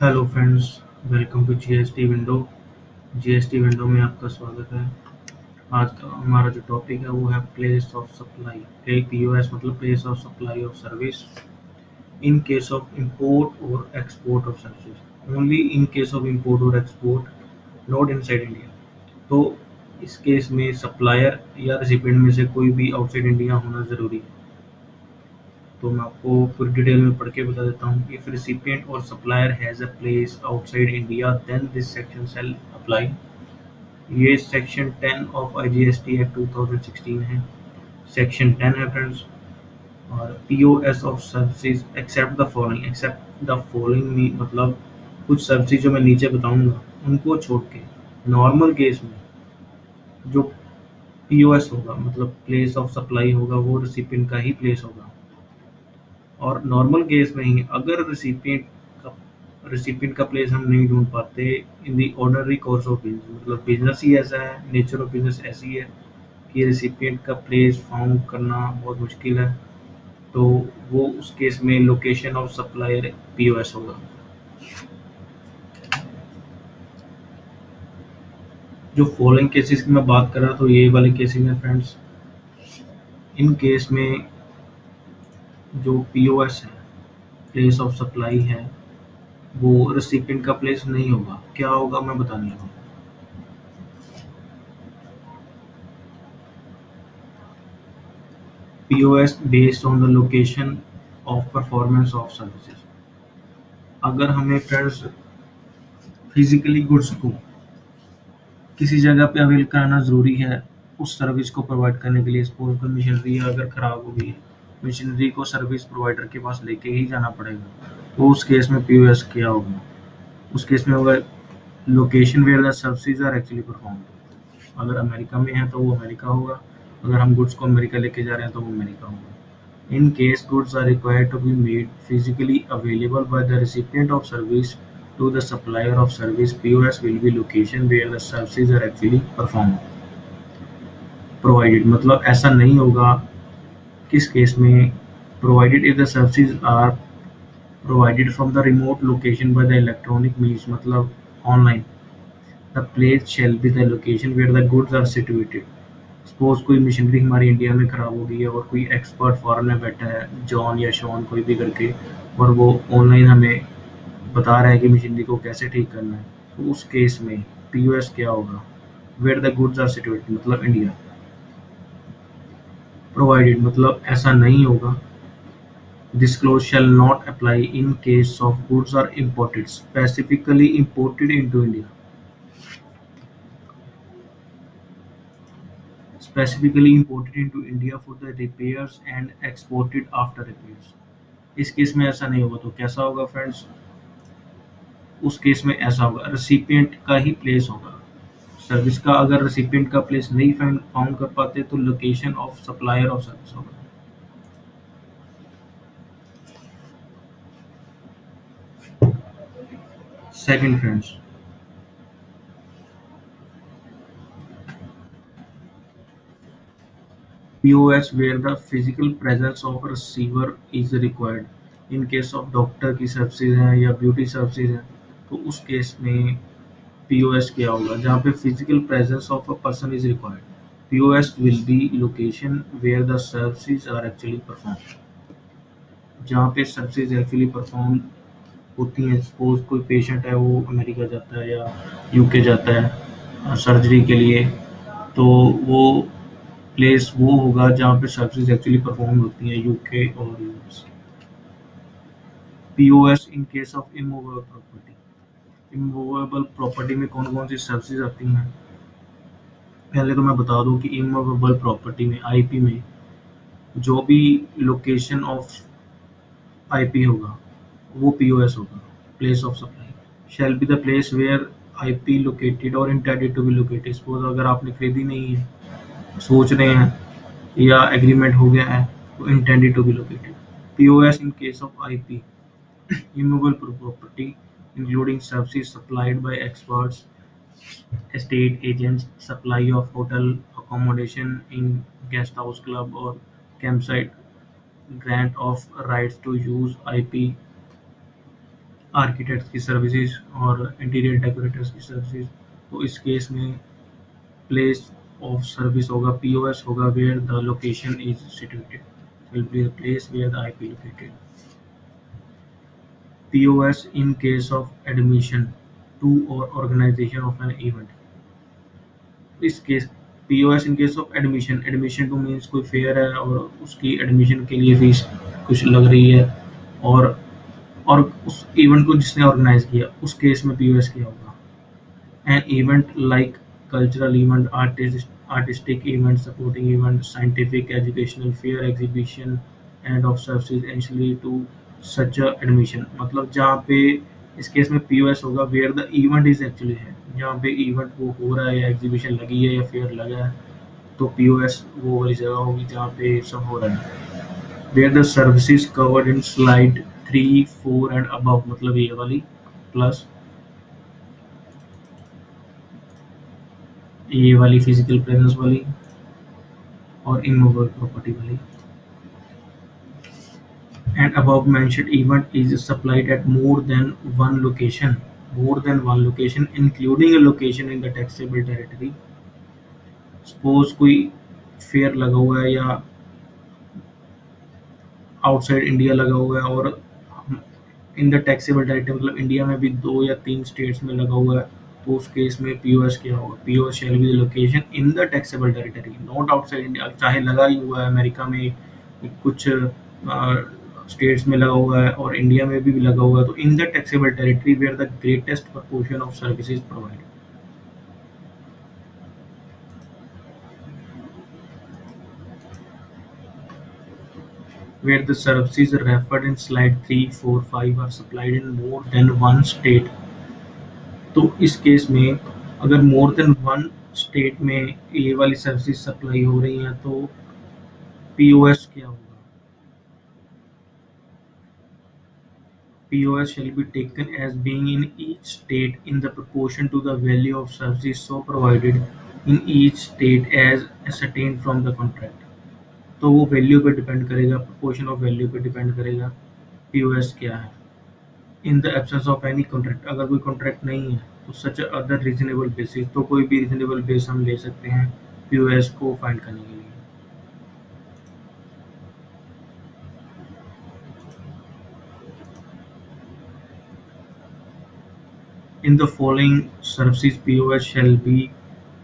Hello friends, welcome to GST window. GST window में आपका स्वागत है। आज का हमारा जो टॉपिक है वो है प्लेस ऑफ सप्लाई। पीओएस मतलब place of supply of service in case of import और export of service. Only in case of import और एक्सपोर्ट, नॉट इनसाइड इंडिया। तो इस केस में सप्लायर या रेसिपिएंट में से कोई भी आउटसाइड इंडिया होना ज़रूरी है। तो मैं आपको पूरी डिटेल में पढ़ के बता देता हूँ। इफ recipient और supplier has a place outside India, then this section shall apply। ये सेक्शन 10 ऑफ आईजीएसटी एक्ट 2016 है। सेक्शन 10 है फ्रेंड्स। और POS of services except the following. Except the following मतलब कुछ सर्विसेज जो मैं नीचे बताऊंगा उनको छोड़ के नॉर्मल केस में जो पीओएस होगा मतलब प्लेस ऑफ सप्लाई होगा वो रिसिपिएंट का ही प्लेस होगा। और नॉर्मल केस में ही अगर रिसिपिएंट का प्लेस हम नहीं ढूंढ पाते इन दी ऑर्डनरी कोर्स ऑफ बिजनेस, मतलब बिजनेस ही ऐसा है, नेचर ऑफ बिजनेस ऐसी है कि रिसिपिएंट का प्लेस फाउंड करना बहुत मुश्किल है। तो वो उस केस में लोकेशन ऑफ सप्लायर पीओएस होगा। जो फॉलोइंग केसेस की मैं बात कर रहा तो ये वाले केसेस में फ्रेंड्स, इन केस में जो पीओएस है, प्लेस ऑफ सप्लाई है, वो रिसिपिएंट का प्लेस नहीं होगा। क्या होगा मैं बताने लगा। POS based on the location of performance of services। अगर हमें फ्रेंड्स फिजिकली गुड्स को किसी जगह पे अवेल कराना ज़रूरी है उस सर्विस को प्रोवाइड करने के लिए, सपोज कोई मशीनरी अगर ख़राब हो गई है, मशीनरी को सर्विस प्रोवाइडर के पास लेके ही जाना पड़ेगा। तो उस केस में पीओएस क्या होगा? उस केस में होगा location where the services are actually performed. अगर अमेरिका में है तो वो अमेरिका होगा, अगर हम गुड्स को अमेरिका लेके जा रहे हैं तो वो अमेरिका होगा। In case goods are required to be made physically available by the recipient of service to the supplier of service, POS will be location where the services are actually performed provided। मतलब ऐसा नहीं होगा किस case में, provided if the services are provided from the remote location by the electronic means मतलब online, the place shall be the location where the goods are situated। Suppose कोई machinery हमारी India में ख़राब हो गई है और कोई एक्सपर्ट फॉरेन में बैठा है, जॉन या शॉन कोई भी करके, और वो ऑनलाइन हमें बता रहा है कि मशीनरी को कैसे ठीक करना है। तो उस केस में पीओएस क्या होगा? Where the goods are situated मतलब इंडिया। प्रोवाइडेड मतलब ऐसा नहीं होगा। This clause shall not apply in case of goods are imported specifically imported into India. Specifically imported into India for the repairs and exported after repairs। इस case में ऐसा नहीं होगा। तो कैसा होगा फ्रेंड्स? उस केस में ऐसा होगा, रिसिपिएंट का ही प्लेस होगा सर्विस का। अगर रिसिपिएंट का प्लेस नहीं फाउंड कर पाते तो location of supplier of service होगा। Second friends, POS where the physical presence of receiver is required. In case of doctor की सर्विसेज हैं या ब्यूटी सर्विसेज हैं तो उस केस में पीओएस क्या होगा? जहाँ पे physical presence of a person is required, POS will be location where the services are actually perform. जहाँ पे सर्विसेज एक्चुअली परफॉर्म होती हैं, सपोज कोई पेशेंट है वो अमेरिका जाता है या यूके जाता है सर्जरी के लिए, तो वो प्लेस वो होगा जहाँ पे सर्विसेज एक्चुअली परफॉर्म होती हैं, यूके और US. POS in case of immovable property. Immovable property में कौन कौन सी सर्विसेज आती हैं? पहले तो मैं बता दूं कि इमूवेबल प्रॉपर्टी में, आईपी में, जो भी लोकेशन ऑफ आईपी होगा वो पीओएस होगा। Place of supply shall be the place where IP located और intended to be located. Suppose अगर आपने खरीदी नहीं है, सोच रहे हैं या एग्रीमेंट हो गया है, तो intended to be located. POS in case of IP immovable property including services supplied by experts, estate agents, supply of hotel accommodation in guest house club or campsite, grant of rights to use IP architect की services और interior decorators की services. तो इस case में place of service होगा, POS होगा, where the location is situated will be the place where the IP located. POS in case of admission to or organisation of an event. इस case POS in case of admission, admission to means कोई fair है और उसकी admission के लिए fees कुछ लग रही है, और और उस इवेंट को जिसने ऑर्गेनाइज किया उस केस में पीओएस क्या होगा। An event like cultural event, artistic event, supporting event, scientific, educational, fair, exhibition, and of services essentially to such a admission। मतलब जहाँ पे इस केस में पीओएस होगा where the event is actually है, जहाँ पे इवेंट वो हो रहा है या एग्जीबिशन लगी है या फेयर लगा है, तो पीओएस वो वाली जगह होगी जहाँ पे सब हो रहा है। Where the services covered in slide 3, 4 and above, मतलब ये वाली प्लस ये वाली फिजिकल प्रेजेंस वाली और इमूवेबल प्रॉपर्टी वाली। And above mentioned event is supplied at more than one location including a location in the taxable territory। Suppose कोई fair लगा हुआ है या आउटसाइड इंडिया लगा हुआ है, और इन द टैक्सेबल टेरिटरी मतलब इंडिया में भी 2 या 3 स्टेट्स में लगा हुआ है, तो उस केस में पीओएस क्या होगा, POS shell be the location in the taxable territory not outside India. चाहे लगा ही हुआ है अमेरिका में, कुछ स्टेट्स में लगा हुआ है और इंडिया में भी लगा हुआ है, तो in the taxable territory where the greatest proportion of services provided. Where the services referred in slide 3, 4, 5 are supplied in more than one state। तो इस केस में अगर मोर देन वन स्टेट में ये वाली सर्विसेज सप्लाई हो रही हैं तो पीओएस क्या होगा। POS shall be taken as being in each state in the proportion to the value of services so provided in each state as ascertained from the contract। तो वो वैल्यू पे depend करेगा, प्रोपोर्शन ऑफ वैल्यू पे depend करेगा POS क्या है। In the absence of any contract, अगर कोई कॉन्ट्रैक्ट नहीं है तो सच अदर रीजनेबल बेसिस, तो कोई भी रीजनेबल बेस हम ले सकते हैं पीओएस को फाइंड करने के लिए। In the following services POS shall be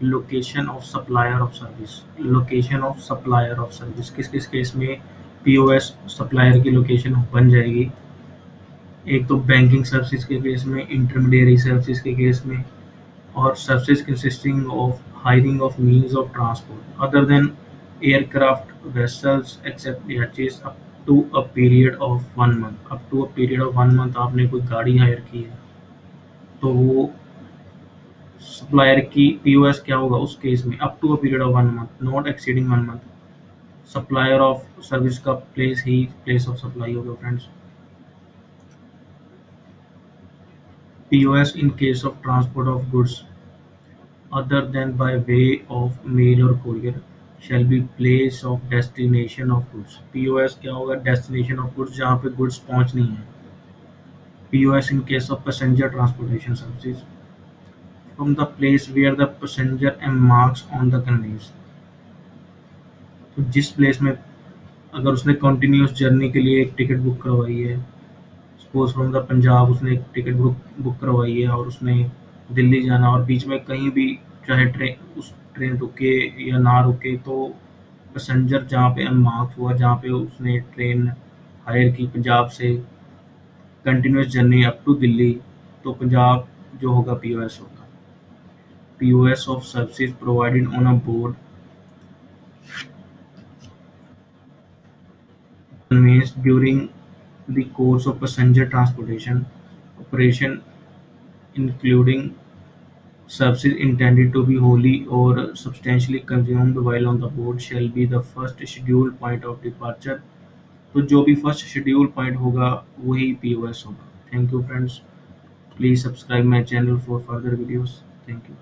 location of supplier of service। Location of supplier of service किस किस केस में पीओएस सप्लायर की लोकेशन बन जाएगी। एक तो बैंकिंग सर्विसेज के केस में, इंटरमीडियरी सर्विसेज के केस में, और services consisting of hiring of means of transport other than aircraft vessels except याचेस up to a period of 1 month. Up to a period of 1 month आपने कोई गाड़ी higher की है तो वो सप्लायर की पीओएस क्या होगा उस केस में, up to a period of 1 month not exceeding 1 month. Supplier of service का प्लेस ही प्लेस ऑफ सप्लाई होगा friends. POS in case of transport of goods other than by way of mail or courier shall be place of destination of goods। POS क्या होगा, destination of goods जहाँ पे goods पहुँचनी है। POS in case of passenger transportation services from the place where the passenger embarks on the conveyance। तो जिस place में अगर उसने कंटिन्यूस जर्नी के लिए एक टिकट बुक करवाई है, सपोज फ्रॉम द पंजाब उसने एक टिकट बुक करवाई है और उसने दिल्ली जाना, और बीच में कहीं भी चाहे ट्रेन रुके या ना रुके, तो पैसेंजर जहाँ पे अनमार्क हुआ, जहाँ पे उसने ट्रेन हायर की पंजाब से continuous journey up to Delhi, तो पंजाब जो होगा पीओएस होगा। POS of services provided on a board conveys during the course of passenger transportation operation including services intended to be wholly or substantially consumed while on the board shall be the first schedule point of departure। तो जो भी first schedule point होगा वही POS होगा। Thank you friends, please subscribe my channel for further videos. Thank you.